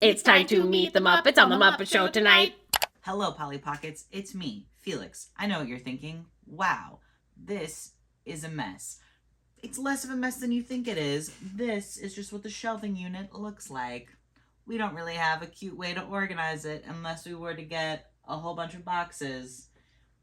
It's time to meet the Muppets on the Muppet Show tonight. Hello, Polly Pockets. It's me, Felix. I know what you're thinking. Wow, this is a mess. It's less of a mess than you think it is. This is just what the shelving unit looks like. We don't really have a cute way to organize it unless we were to get a whole bunch of boxes.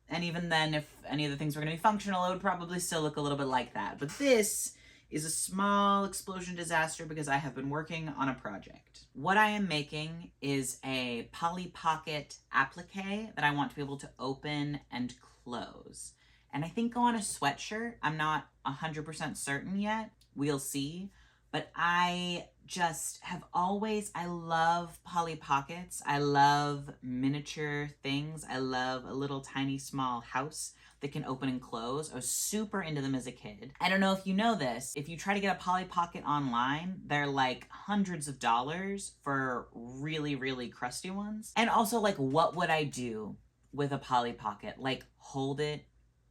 And even then, if any of the things were going to be functional, it would probably still look a little bit like that. But this is a small explosion disaster because I have been working on a project. What I am making is a Polly Pocket applique that I want to be able to open and close. And I think go on a sweatshirt. I'm not 100% certain yet. We'll see. But I just have always, I love Polly Pockets. I love miniature things. I love a little tiny small house that can open and close. I was super into them as a kid. I don't know if you know this. If you try to get a Polly Pocket online, they're like hundreds of dollars for really, really crusty ones. And also, like, what would I do with a Polly Pocket? Like, hold it,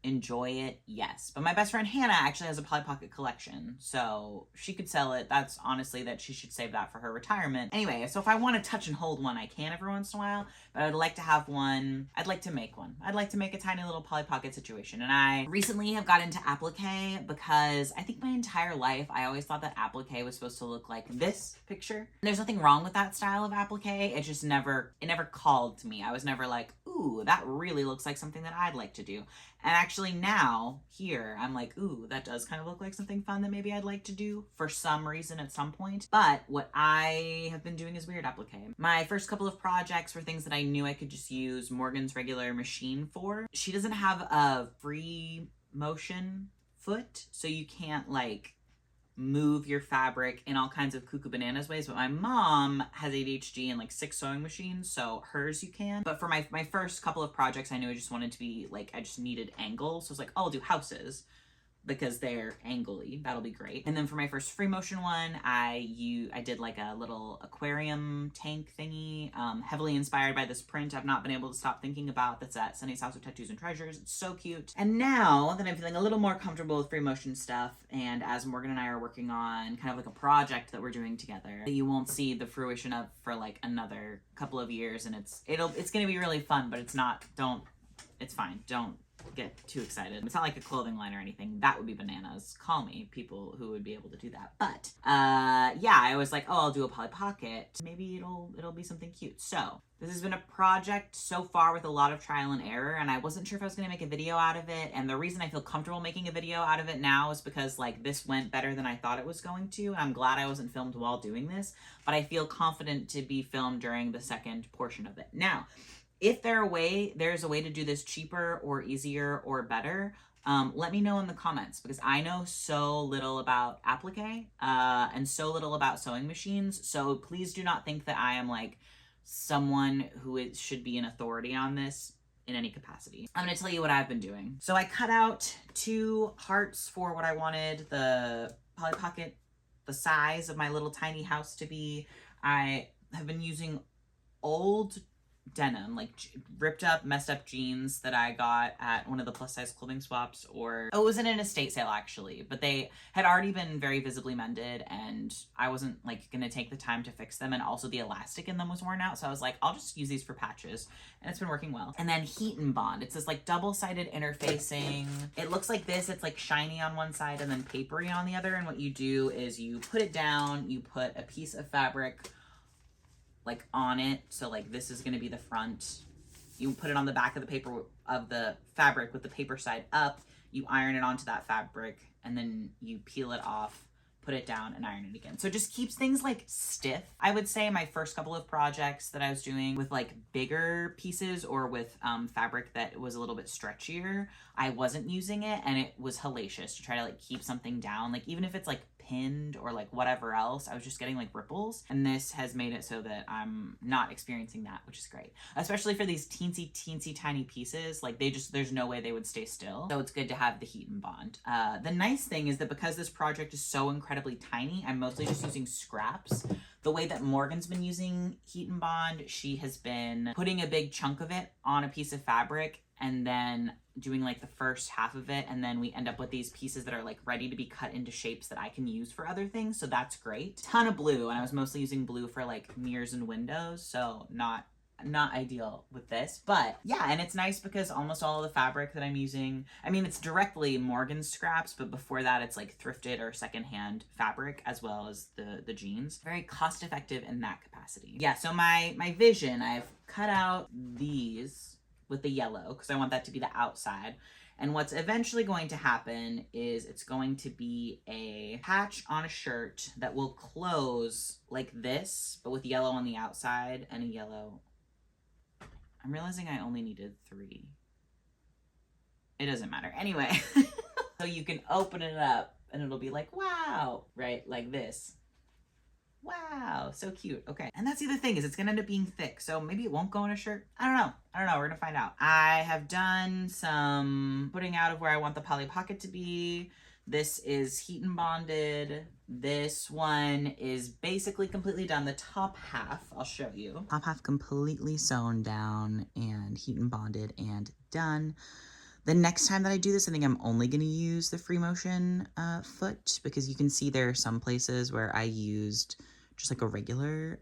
enjoy it, yes. But my best friend Hannah actually has a Polly Pocket collection, so she could sell it. That's honestly that she should save that for her retirement. Anyway, so if I want to touch and hold one, I can every once in a while, but I'd like to have one. I'd like to make one. I'd like to make a tiny little Polly Pocket situation. And I recently have got into applique because I think my entire life I always thought that applique was supposed to look like this picture. And there's nothing wrong with that style of applique. It just never called to me. I was never like, ooh, that really looks like something that I'd like to do. And actually now, here, I'm like, ooh, that does kind of look like something fun that maybe I'd like to do for some reason at some point. But what I have been doing is weird applique. My first couple of projects were things that I knew I could just use Morgan's regular machine for. She doesn't have a free motion foot, so you can't, like, move your fabric in all kinds of cuckoo bananas ways, but my mom has ADHD and like 6 sewing machines, so hers you can. But for my first couple of projects, I knew I just wanted to be like, I just needed angles, so I was like, oh, I'll do houses because they're angly. That'll be great. And then for my first free motion one, I did like a little aquarium tank thingy, heavily inspired by this print I've not been able to stop thinking about that's at Sunny's House of Tattoos and Treasures. It's so cute. And now that I'm feeling a little more comfortable with free motion stuff, and as Morgan and I are working on kind of like a project that we're doing together that you won't see the fruition of for like another couple of years, and it's gonna be really fun, but it's fine. Don't get too excited. It's not like a clothing line or anything. That would be bananas. Call me people who would be able to do that. But yeah, I was like, oh, I'll do a Polly Pocket. Maybe it'll be something cute. So this has been a project so far with a lot of trial and error, and I wasn't sure if I was gonna make a video out of it. And the reason I feel comfortable making a video out of it now is because like this went better than I thought it was going to, and I'm glad I wasn't filmed while doing this, but I feel confident to be filmed during the second portion of it. Now, if there's a way to do this cheaper or easier or better, let me know in the comments, because I know so little about applique and so little about sewing machines. So please do not think that I am like someone who should be an authority on this in any capacity. I'm gonna tell you what I've been doing. So I cut out 2 hearts for what I wanted the Polly Pocket, the size of my little tiny house to be. I have been using old denim, like ripped up, messed up jeans that I got at one of the plus size clothing swaps, or it was in an estate sale actually, but they had already been very visibly mended and I wasn't like gonna take the time to fix them, and also the elastic in them was worn out, so I was like, I'll just use these for patches, and it's been working well. And then heat and bond. It's this like double-sided interfacing. It looks like this. It's like shiny on one side and then papery on the other, and what you do is you put it down, you put a piece of fabric like on it, so like this is going to be the front. You put it on the back of the paper of the fabric with the paper side up, you iron it onto that fabric, and then you peel it off, put it down, and iron it again. So it just keeps things like stiff. I would say my first couple of projects that I was doing with like bigger pieces or with fabric that was a little bit stretchier, I wasn't using it, and it was hellacious to try to like keep something down. Like even if it's like pinned or like whatever else, I was just getting like ripples, and this has made it so that I'm not experiencing that, which is great, especially for these teensy tiny pieces. Like there's no way they would stay still, so it's good to have the heat and bond. The nice thing is that because this project is so incredibly tiny, I'm mostly just using scraps. The way that Morgan's been using heat and bond, she has been putting a big chunk of it on a piece of fabric and then doing like the first half of it, and then we end up with these pieces that are like ready to be cut into shapes that I can use for other things. So that's great. Ton of blue, and I was mostly using blue for like mirrors and windows, so not ideal with this, but yeah. And it's nice because almost all of the fabric that I'm using, I mean, it's directly Morgan scraps, but before that it's like thrifted or secondhand fabric, as well as the jeans. Very cost effective in that capacity. Yeah, so my vision, I've cut out these with the yellow because I want that to be the outside. And what's eventually going to happen is it's going to be a patch on a shirt that will close like this, but with yellow on the outside and a yellow. I'm realizing I only needed 3. It doesn't matter. Anyway, so you can open it up and it'll be like, wow, right? Like this. Wow, so cute. Okay. And that's the other thing, is it's gonna end up being thick, so maybe it won't go in a shirt. I don't know. We're gonna find out. I have done some putting out of where I want the poly pocket to be. This is heat and bonded. This one is basically completely done. The top half, I'll show you. Top half completely sewn down and heat and bonded and done. The next time that I do this, I think I'm only going to use the free motion foot, because you can see there are some places where I used just like a regular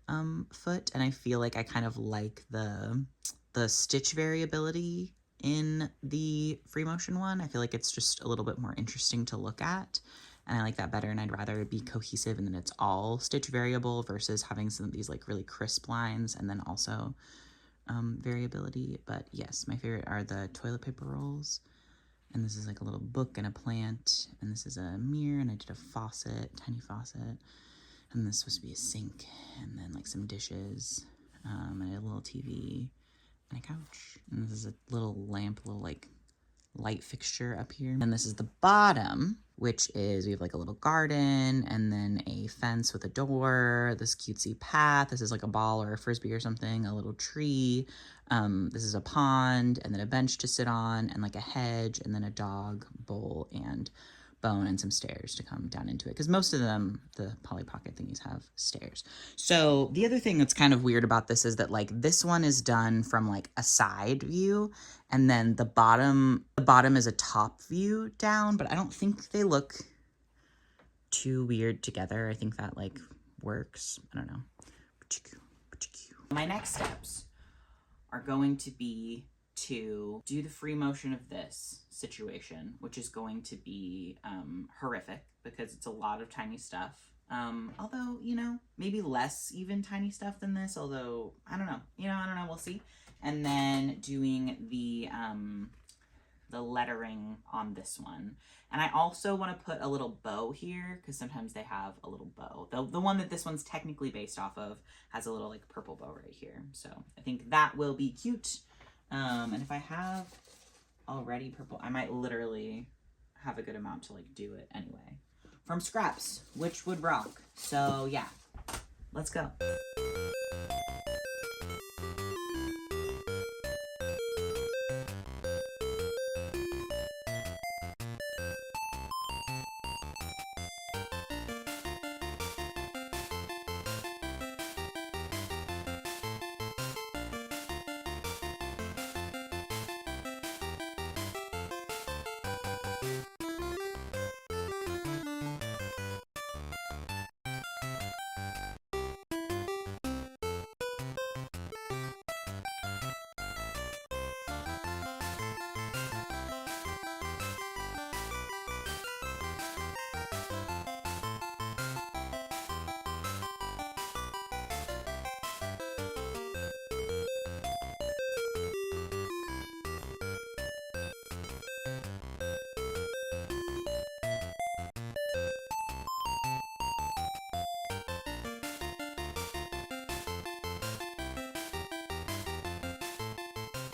foot, and I feel like I kind of like the stitch variability in the free motion one. I feel like it's just a little bit more interesting to look at, and I like that better, and I'd rather it be cohesive and then it's all stitch variable versus having some of these like really crisp lines and then also variability. But yes, my favorite are the toilet paper rolls, and this is like a little book and a plant, and this is a mirror, and I did a faucet, tiny faucet, and this was supposed to be a sink, and then like some dishes, and a little TV and a couch, and this is a little lamp, little like light fixture up here. And this is the bottom, which is, we have like a little garden and then a fence with a door, this cutesy path, this is like a ball or a frisbee or something, a little tree, this is a pond, and then a bench to sit on, and like a hedge, and then a dog bowl and bone, and some stairs to come down into it, because most of them, the Polly Pocket thingies, have stairs. So the other thing that's kind of weird about this is that like this one is done from like a side view, and then the bottom is a top view down, but I don't think they look too weird together. I think that like works. I don't know. My next steps are going to be to do the free motion of this situation, which is going to be horrific because it's a lot of tiny stuff. Although, you know, maybe less even tiny stuff than this, although I don't know, we'll see. And then doing the lettering on this one. And I also want to put a little bow here, because sometimes they have a little bow. The one that this one's technically based off of has a little like purple bow right here. So I think that will be cute. And if I have already purple, I might literally have a good amount to like do it anyway. From scraps, which would rock. So yeah, let's go.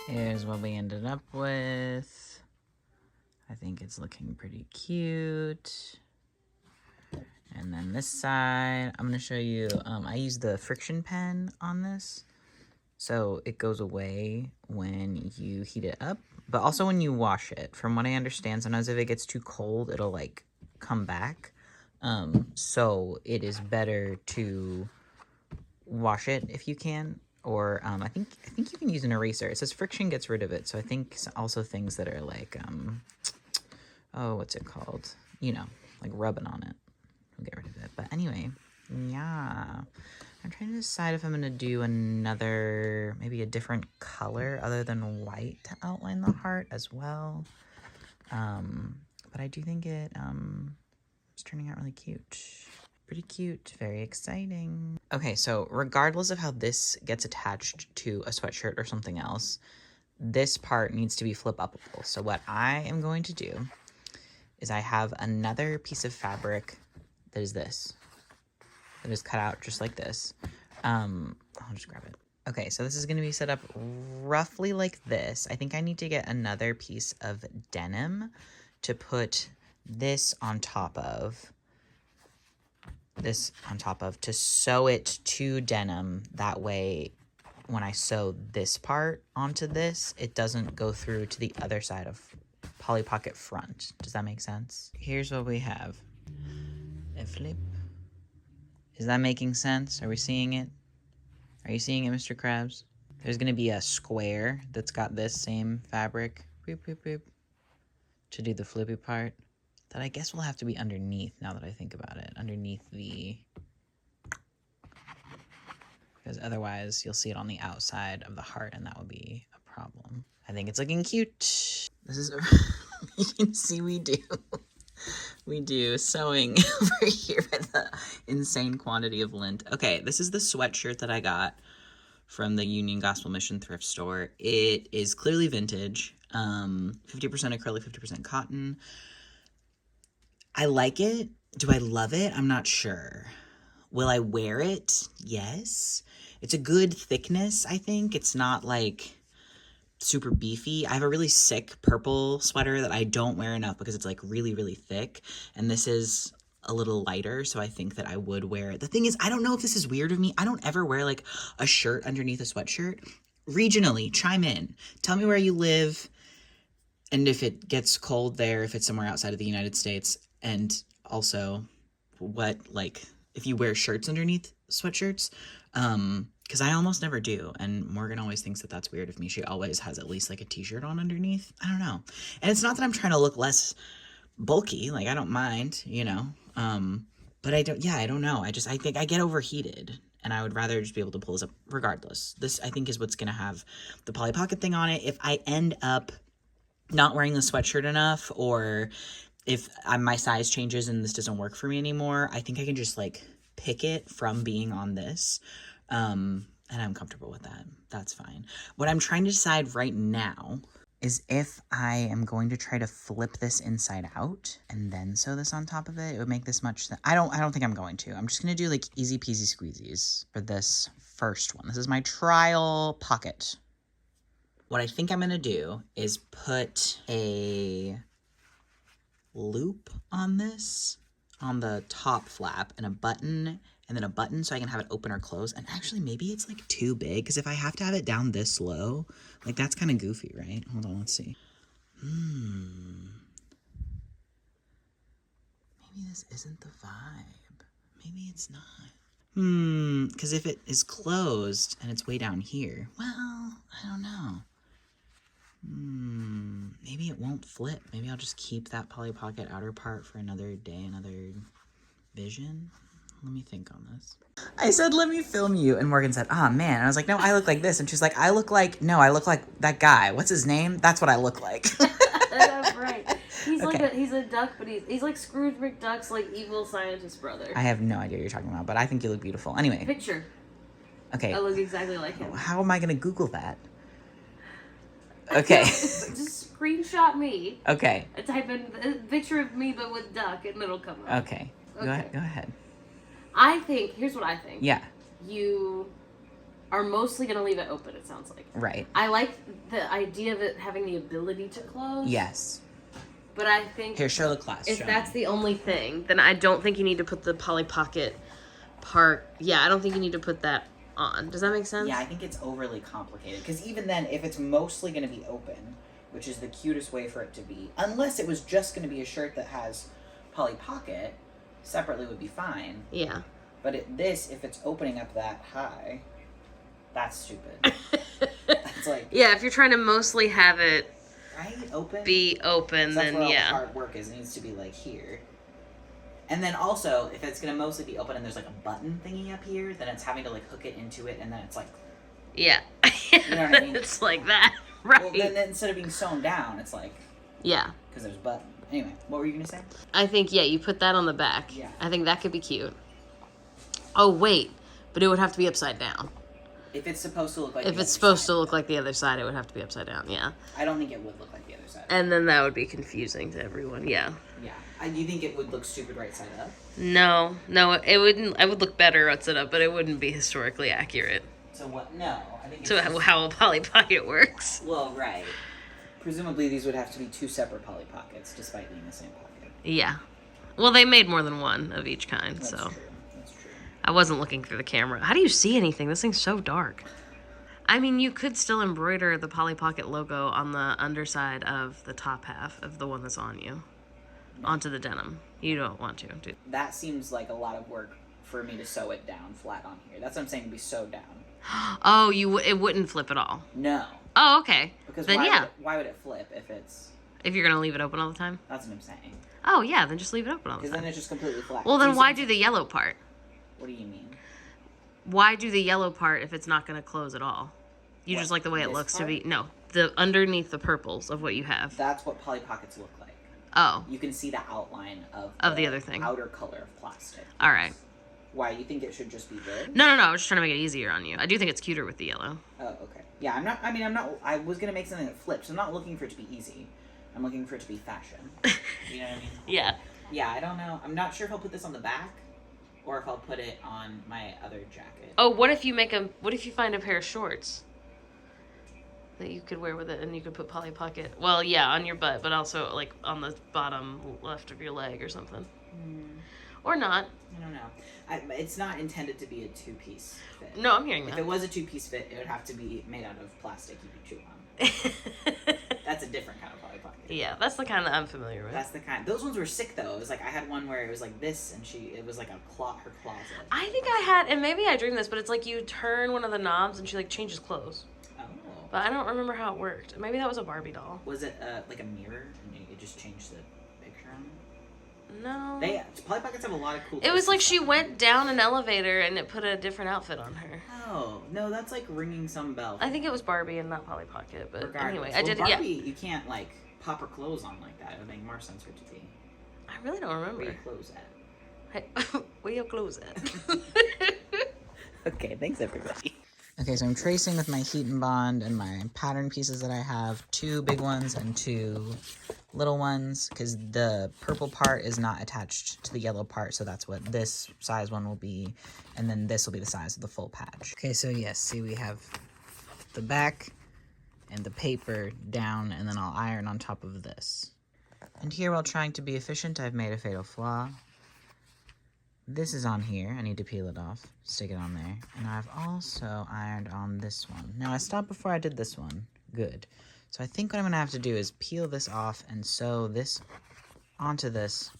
Here's what we ended up with. I think it's looking pretty cute. And then this side, I'm gonna show you, I use the friction pen on this. So it goes away when you heat it up, but also when you wash it. From what I understand, sometimes if it gets too cold, it'll like come back. So it is better to wash it if you can, or I think you can use an eraser. It says friction gets rid of it, so I think also things that are like oh, what's it called? You know, like rubbing on it will get rid of it. But anyway, yeah, I'm trying to decide if I'm gonna do another, maybe a different color other than white to outline the heart as well. But I do think it's turning out really cute. Pretty cute, very exciting. Okay, so regardless of how this gets attached to a sweatshirt or something else, this part needs to be flip upable. So what I am going to do is I have another piece of fabric that is this. That is cut out just like this. I'll just grab it. Okay, so this is going to be set up roughly like this. I think I need to get another piece of denim to put this on top of. To sew it to denim. That way, when I sew this part onto this, it doesn't go through to the other side of Polly Pocket front. Does that make sense? Here's what we have. A flip. Is that making sense? Are we seeing it? Are you seeing it, Mr. Krabs? There's going to be a square that's got this same fabric. Boop, boop, boop, to do the flippy part. That I guess will have to be underneath now that I think about it. Underneath the... Because otherwise you'll see it on the outside of the heart and that would be a problem. I think it's looking cute. This is... You can see we do sewing over here with the insane quantity of lint. Okay, this is the sweatshirt that I got from the Union Gospel Mission thrift store. It is clearly vintage. 50% acrylic, 50% cotton. I like it. Do I love it? I'm not sure. Will I wear it? Yes. It's a good thickness, I think. It's not like super beefy. I have a really sick purple sweater that I don't wear enough because it's like really, really thick. And this is a little lighter, so I think that I would wear it. The thing is, I don't know if this is weird of me. I don't ever wear like a shirt underneath a sweatshirt. Regionally, chime in. Tell me where you live and if it gets cold there, if it's somewhere outside of the United States. And also what, like, if you wear shirts underneath sweatshirts, because I almost never do. And Morgan always thinks that that's weird of me. She always has at least like a t-shirt on underneath. I don't know. And it's not that I'm trying to look less bulky. Like, I don't mind, you know. But I don't know. I think I get overheated. And I would rather just be able to pull this up regardless. This, I think, is what's going to have the Polly Pocket thing on it. If I end up not wearing the sweatshirt enough, or if my size changes and this doesn't work for me anymore, I think I can just like pick it from being on this. And I'm comfortable with that. That's fine. What I'm trying to decide right now is if I am going to try to flip this inside out and then sew this on top of it. It would make this much I don't think I'm going to. I'm just going to do like easy peasy squeezies for this first one. This is my trial pocket. What I think I'm going to do is put a loop on this, on the top flap, and a button, and then a button so I can have it open or close. And actually, maybe it's like too big, because if I have to have it down this low, like that's kind of goofy, right? Hold on, let's see. Maybe this isn't the vibe. Maybe it's not. Because if it is closed and it's way down here, well, I don't know. Maybe it won't flip. Maybe I'll just keep that Polly Pocket outer part for another day, another vision. Let me think on this. I said, let me film you. And Morgan said, oh, man. And I was like, no, I look like this. And she's like, I look like that guy. What's his name? That's what I look like. That's right. He's Okay. like he's a duck, but he's like Scrooge McDuck's like evil scientist brother. I have no idea what you're talking about, but I think you look beautiful. Anyway. Picture. Okay. I look exactly like him. How am I going to Google that? Okay. Just screenshot me. Okay. And type in a picture of me but with duck and it'll come up. Okay. Okay. Go ahead. I think, here's what I think. Yeah. You are mostly going to leave it open, it sounds like. Right. I like the idea of it having the ability to close. Yes. But I think... Here, show the class. If that's the only thing, then I don't think you need to put the Polly Pocket part... Yeah, I don't think you need to put that on. Does that make sense? Yeah, I think it's overly complicated. Because even then, if it's mostly going to be open, which is the cutest way for it to be, unless it was just going to be a shirt that has Polly Pocket, separately would be fine. Yeah. But if it's opening up that high, That's stupid. It's like... Yeah, if you're trying to mostly have it... Right? Open? Be open, that's then where all yeah. the hard work is. It needs to be, like, here. And then also, if it's going to mostly be open and there's, like, a button thingy up here, then it's having to, like, hook it into it, and then it's, like... Yeah. You know what I mean? It's like that, right? Well, then instead of being sewn down, it's, like... Yeah. Because there's a button. Anyway, what were you going to say? I think, yeah, you put that on the back. Yeah. I think that could be cute. Oh, wait. But it would have to be upside down. If it's supposed to look like If it's supposed to look like the other side, it would have to be upside down, yeah. I don't think it would look like the other side. And then that would be confusing to everyone, yeah. Yeah. Do you think it would look stupid right side up? No, it wouldn't. It would look better right side up, but it wouldn't be historically accurate. So what? No. I think it's So how a Polly Pocket works. Well, right. Presumably these would have to be two separate Polly Pockets, despite being the same pocket. Yeah. Well, they made more than one of each kind, That's so. True. That's true. I wasn't looking through the camera. How do you see anything? This thing's so dark. I mean, you could still embroider the Polly Pocket logo on the underside of the top half of the one that's on you. No. Onto the denim. You don't want to, do. That seems like a lot of work for me to sew it down flat on here. That's what I'm saying, to be sewed down. Oh, it wouldn't flip at all? No. Oh, okay. Because then why would it flip if it's... If you're going to leave it open all the time? That's what I'm saying. Oh, yeah, then just leave it open all the time. Because then it's just completely flat. Well, then why do the yellow part? What do you mean? Why do the yellow part if it's not going to close at all? You just like the way it looks part? To be... No, the underneath the purples of what you have. That's what Polly Pockets look like. Oh. You can see the outline of the other thing. Outer color of plastic. All right. Why, you think it should just be red? No, I was just trying to make it easier on you. I do think it's cuter with the yellow. Oh, okay. Yeah, I was going to make something that flips. I'm not looking for it to be easy. I'm looking for it to be fashion. You know what I mean? Yeah. Yeah, I don't know. I'm not sure if I'll put this on the back or if I'll put it on my other jacket. Oh, what if you find a pair of shorts that you could wear with it and you could put Polly Pocket? Well, yeah, on your butt, but also like on the bottom left of your leg or something. Or not. I don't know. It's not intended to be a two-piece fit. No, I'm hearing that. If it was a two-piece fit, it would have to be made out of plastic you could chew on. That's a different kind of Polly Pocket. Yeah, that's the kind that I'm familiar with. That's the kind. Those ones were sick though. It was like I had one where it was like this, and it was like her closet. I think I had, and maybe I dreamed this, but it's like you turn one of the knobs and she like changes clothes. Oh. But I don't remember how it worked. Maybe that was a Barbie doll. Was it like a mirror and you just changed the picture on it? No. Polly Pockets have a lot of cool. It was like she went down an elevator and it put a different outfit on her. Oh no, that's like ringing some bell. I think it was Barbie and not Polly Pocket, but regardless. Anyway, I did. Barbie, yeah. You can't like pop her clothes on like that. It would make more sense for it to be. I really don't remember. Where your clothes at? Hey, where your clothes at? Okay, thanks everybody. Okay, so I'm tracing with my heat and bond and my pattern pieces that I have, 2 big ones and 2 little ones, because the purple part is not attached to the yellow part, so that's what this size one will be, and then this will be the size of the full patch. Okay, so yes, see we have the back and the paper down, and then I'll iron on top of this. And here, while trying to be efficient, I've made a fatal flaw. This is on here. I need to peel it off, stick it on there. And I've also ironed on this one. Now, I stopped before I did this one. Good. So I think what I'm going to have to do is peel this off and sew this onto this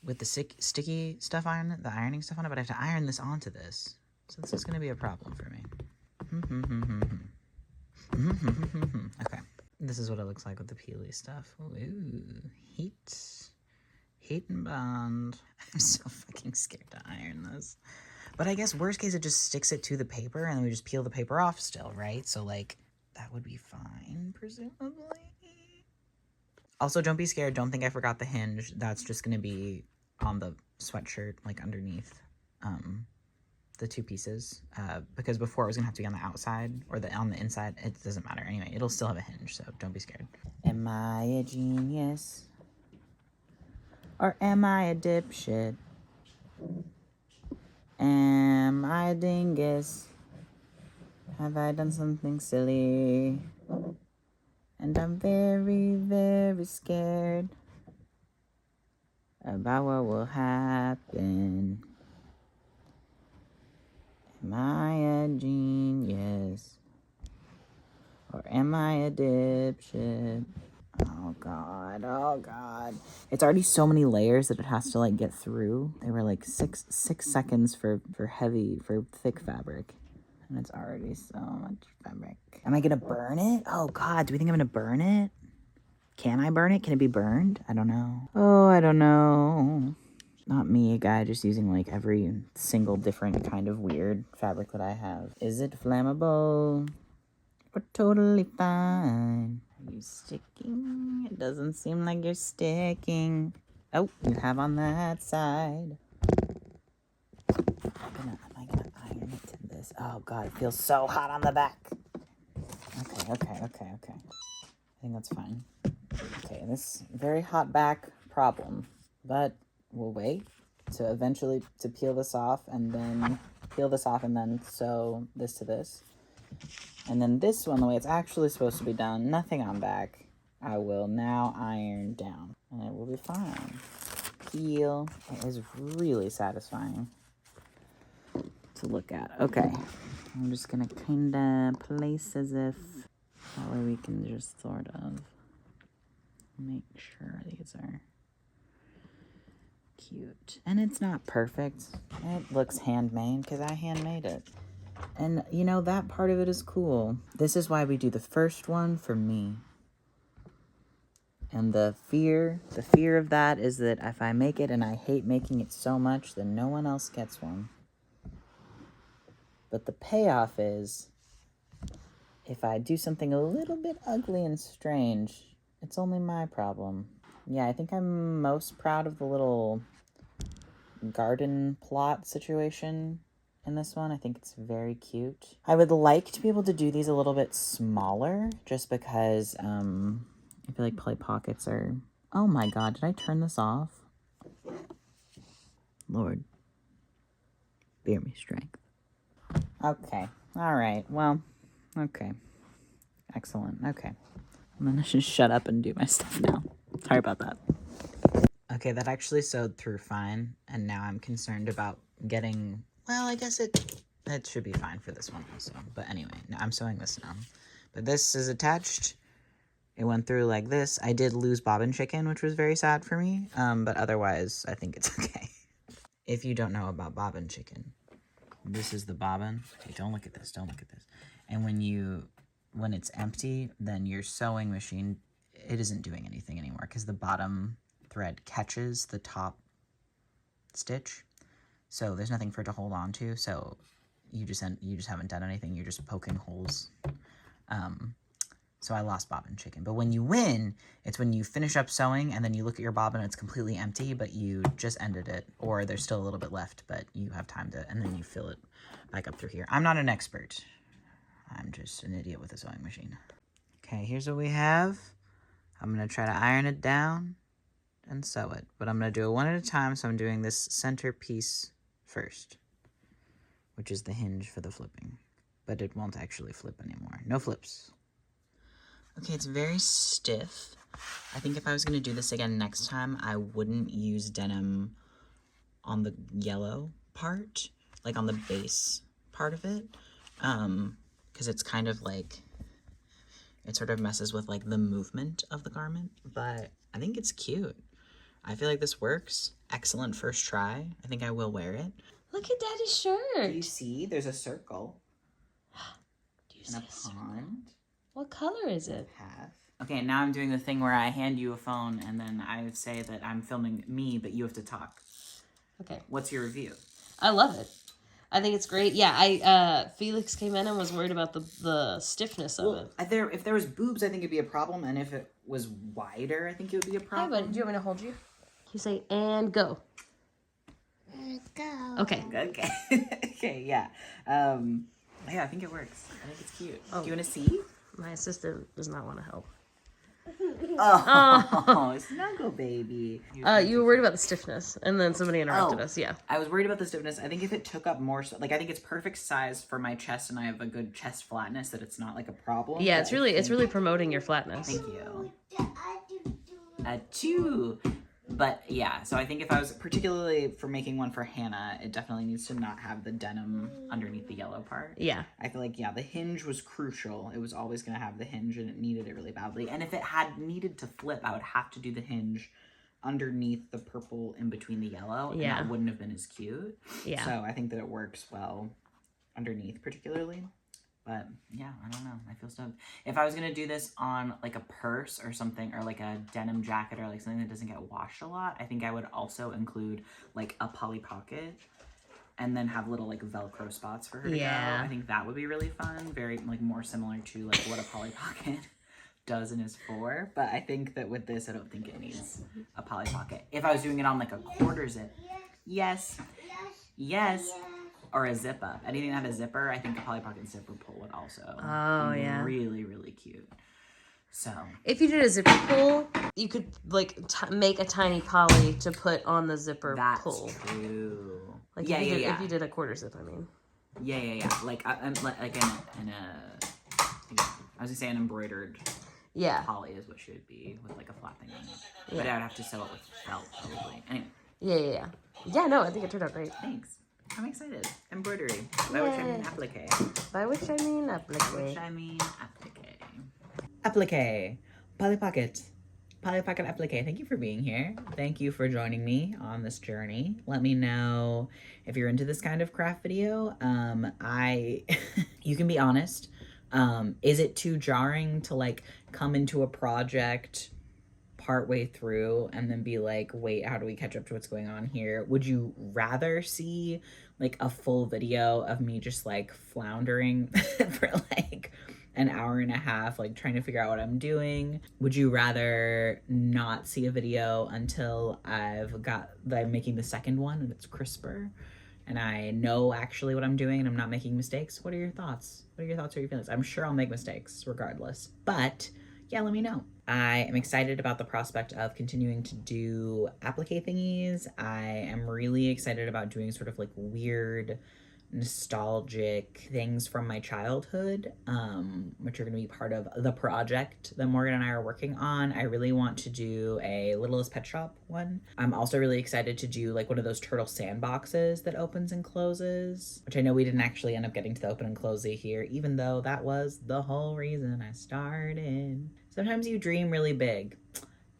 with the sticky stuff the ironing stuff on it, but I have to iron this onto this. So this is going to be a problem for me. Okay. This is what it looks like with the peely stuff. Ooh, heat and bond. I'm so fucking scared to iron this. But I guess worst case it just sticks it to the paper and then we just peel the paper off still, right? So like that would be fine, presumably. Also, don't be scared. Don't think I forgot the hinge. That's just going to be on the sweatshirt, like underneath the 2 pieces. Because before it was going to have to be on the outside or on the inside. It doesn't matter. Anyway, it'll still have a hinge, so don't be scared. Am I a genius? Or am I a dipshit? Am I a dingus? Have I done something silly? And I'm very, very scared about what will happen. Am I a genius? Or am I a dipshit? Oh god, oh god. It's already so many layers that it has to like get through. They were like six seconds for thick fabric. And it's already so much fabric. Am I gonna burn it? Oh God, do we think I'm gonna burn it? Can I burn it? Can it be burned? I don't know. Oh, I don't know. Not me, a guy just using like every single different kind of weird fabric that I have. Is it flammable? We're totally fine. Are you sticking? It doesn't seem like you're sticking. Oh, you have on that side. Am I gonna iron it to this? Oh God, it feels so hot on the back. Okay. I think that's fine. Okay, this very hot back problem, but we'll wait to eventually to peel this off and then sew this to this. And then this one, the way it's actually supposed to be done, nothing on back, I will now iron down and it will be fine. Peel. It is really satisfying to look at. Okay, I'm just gonna kinda place as if that way we can just sort of make sure these are cute. And it's not perfect. It looks handmade because I handmade it. And you know, that part of it is cool. This is why we do the first one for me. And the fear of that is that if I make it and I hate making it so much, then no one else gets one. But the payoff is, if I do something a little bit ugly and strange, it's only my problem. Yeah, I think I'm most proud of the little garden plot situation in this one. I think it's very cute. I would like to be able to do these a little bit smaller, just because I feel like Polly Pockets are... Oh my God, did I turn this off? Lord, bear me strength. Okay, all right, well, okay. Excellent, okay. I'm gonna just shut up and do my stuff now. Sorry about that. Okay, that actually sewed through fine, and now I'm concerned about getting... Well, I guess it should be fine for this one also. But anyway, no, I'm sewing this now. But this is attached. It went through like this. I did lose bobbin chicken, which was very sad for me. But otherwise, I think it's okay. If you don't know about bobbin chicken, this is the bobbin. Okay, don't look at this. Don't look at this. And when it's empty, then your sewing machine, it isn't doing anything anymore because the bottom thread catches the top stitch. So there's nothing for it to hold on to. So you just haven't done anything. You're just poking holes. So I lost bobbin chicken. But when you win, it's when you finish up sewing and then you look at your bobbin and it's completely empty, but you just ended it, or there's still a little bit left, but you have time to, and then you fill it back up through here. I'm not an expert. I'm just an idiot with a sewing machine. Okay, here's what we have. I'm going to try to iron it down and sew it, but I'm going to do it one at a time. So I'm doing this center piece first, which is the hinge for the flipping, but it won't actually flip anymore. No flips. Okay, it's very stiff. I think if I was going to do this again next time, I wouldn't use denim on the yellow part, like on the base part of it, because it's kind of like, it sort of messes with like the movement of the garment, but I think it's cute. I feel like this works. Excellent first try. I think I will wear it. Look at Daddy's shirt. Do you see? There's a circle. Do you And see a pond. What color is it? Half. Okay, now I'm doing the thing where I hand you a phone and then I would say that I'm filming me, but you have to talk. Okay. What's your review? I love it. I think it's great. Yeah, Felix came in and was worried about the stiffness of it. If there was boobs, I think it'd be a problem, and if it was wider, I think it would be a problem. Hi, bud. Do you want me to hold you? You say, and go. Go. Okay. Okay. Okay, yeah. Yeah, I think it works. I think it's cute. Oh. Do you want to see? My assistant does not want to help. Oh, snuggle baby. You were worried about the stiffness, and then somebody interrupted us. Yeah. I was worried about the stiffness. I think if it took up more, like I think it's perfect size for my chest, and I have a good chest flatness, that it's not like a problem. Yeah, it's really promoting your flatness. Thank you. Two. But yeah, so I think if I was particularly for making one for Hannah, it definitely needs to not have the denim underneath the yellow part. Yeah. I feel like, yeah, the hinge was crucial. It was always going to have the hinge, and it needed it really badly. And if it had needed to flip, I would have to do the hinge underneath the purple in between the yellow. And Yeah. that wouldn't have been as cute. Yeah. So I think that it works well. underneath particularly. But yeah, I don't know. I feel stoked. If I was gonna do this on like a purse or something, or like a denim jacket, or like something that doesn't get washed a lot, I think I would also include like a Polly Pocket, and then have little like Velcro spots for her to go. I think that would be really fun. Very like more similar to like what a Polly Pocket does and is for. But I think that with this, I don't think it needs a Polly Pocket. If I was doing it on like a quarter zip, yes, or a zip up. Anything that had a zipper, I think a Polly Pocket zipper pull would also be really, really cute. So if you did a zipper pull, you could like make a tiny poly to put on the zipper pull. That's true. Like if you did a quarter zip, I mean. Yeah. Like in a, I was gonna say an embroidered poly is what should be with like a flat thing on it. But I would have to sew it with felt probably. Anyway. Yeah, no, I think it turned out great. Thanks. I'm excited. Embroidery. By which I mean applique. By which I mean applique. By which I mean applique. Applique. Polly Pocket. Polly Pocket applique. Thank you for being here. Thank you for joining me on this journey. Let me know if you're into this kind of craft video. You can be honest. Is it too jarring to like come into a project partway through and then be like, wait, how do we catch up to what's going on here? Would you rather see like a full video of me just like floundering for like an hour and a half, like trying to figure out what I'm doing? Would you rather not see a video until I'm making the second one and it's crisper and I know actually what I'm doing and I'm not making mistakes? What are your thoughts? What are your thoughts or your feelings? I'm sure I'll make mistakes regardless, but yeah, let me know. I am excited about the prospect of continuing to do applique thingies. I am really excited about doing sort of like weird, nostalgic things from my childhood, which are going to be part of the project that Morgan and I are working on. I really want to do a Littlest Pet Shop one. I'm also really excited to do like one of those turtle sandboxes that opens and closes, which I know we didn't actually end up getting to the open and close here, even though that was the whole reason I started. Sometimes you dream really big,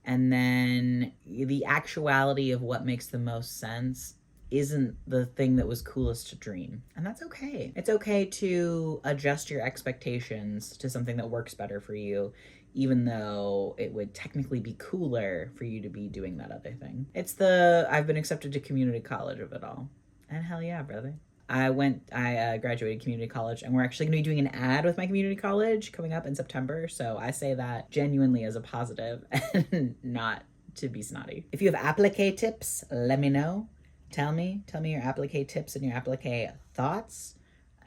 and then the actuality of what makes the most sense isn't the thing that was coolest to dream. And that's okay. It's okay to adjust your expectations to something that works better for you, even though it would technically be cooler for you to be doing that other thing. It's I've been accepted to community college of it all. And hell yeah, brother. I graduated community college, and we're actually going to be doing an ad with my community college coming up in September. So I say that genuinely as a positive and not to be snotty. If you have applique tips, let me know. Tell me your applique tips and your applique thoughts.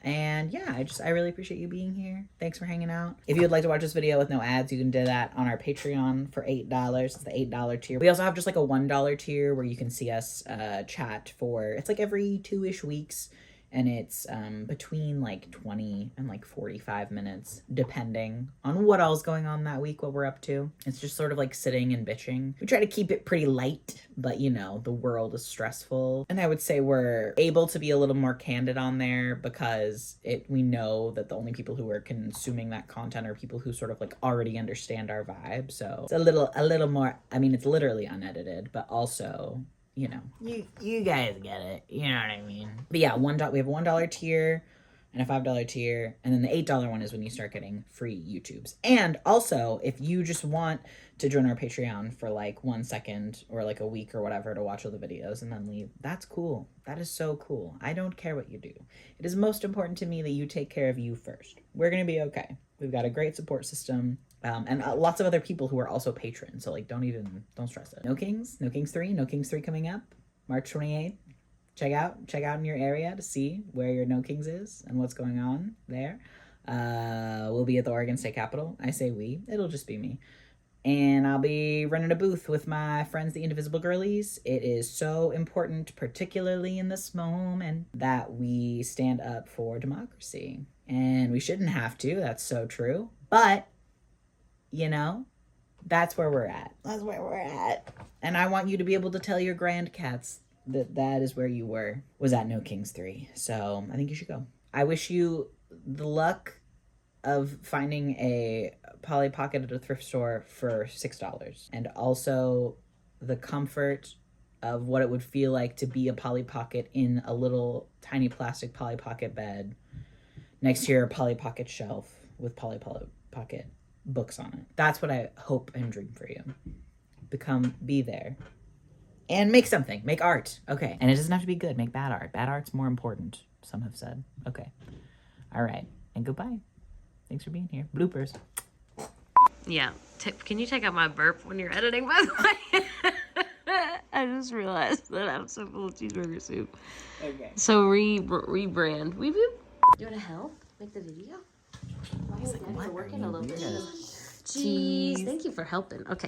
And yeah, I really appreciate you being here. Thanks for hanging out. If you would like to watch this video with no ads, you can do that on our Patreon for $8. It's the $8 tier. We also have just like a $1 tier where you can see us chat for, it's like every 2-ish weeks. And it's between like 20 and like 45 minutes, depending on what else going on that week, what we're up to. It's just sort of like sitting and bitching. We try to keep it pretty light, but you know, the world is stressful. And I would say we're able to be a little more candid on there because we know that the only people who are consuming that content are people who sort of like already understand our vibe. So it's a little more, I mean, it's literally unedited, but also, you know, you guys get it. You know what I mean? But yeah, we have a $1 tier and a $5 tier. And then the $8 one is when you start getting free YouTubes. And also, if you just want to join our Patreon for like 1 second or like a week or whatever to watch all the videos and then leave, that's cool. That is so cool. I don't care what you do. It is most important to me that you take care of you first. We're going to be okay. We've got a great support system. And lots of other people who are also patrons. So like, don't stress it. No Kings 3 coming up March 28th. Check out in your area to see where your No Kings is and what's going on there. We'll be at the Oregon State Capitol. I say it'll just be me. And I'll be running a booth with my friends, the Indivisible Girlies. It is so important, particularly in this moment, that we stand up for democracy. And we shouldn't have to, that's so true. But you know, that's where we're at. That's where we're at. And I want you to be able to tell your grandcats that is where you was at No Kings 3. So I think you should go. I wish you the luck of finding a Polly Pocket at a thrift store for $6. And also the comfort of what it would feel like to be a Polly Pocket in a little tiny plastic Polly Pocket bed next to your Polly Pocket shelf with Polly Pocket books on it. That's what I hope and dream for you. Be there. And make something. Make art. Okay. And it doesn't have to be good. Make bad art. Bad art's more important, some have said. Okay. All right. And goodbye. Thanks for being here. Bloopers. Yeah. Can you take out my burp when you're editing, by the way? I just realized that I'm so full of cheeseburger soup. Okay. So rebrand. Weep, weep. Do you want to help make the video? He's like, what? We're working a little bit. Weird? Jeez, thank you for helping. Okay.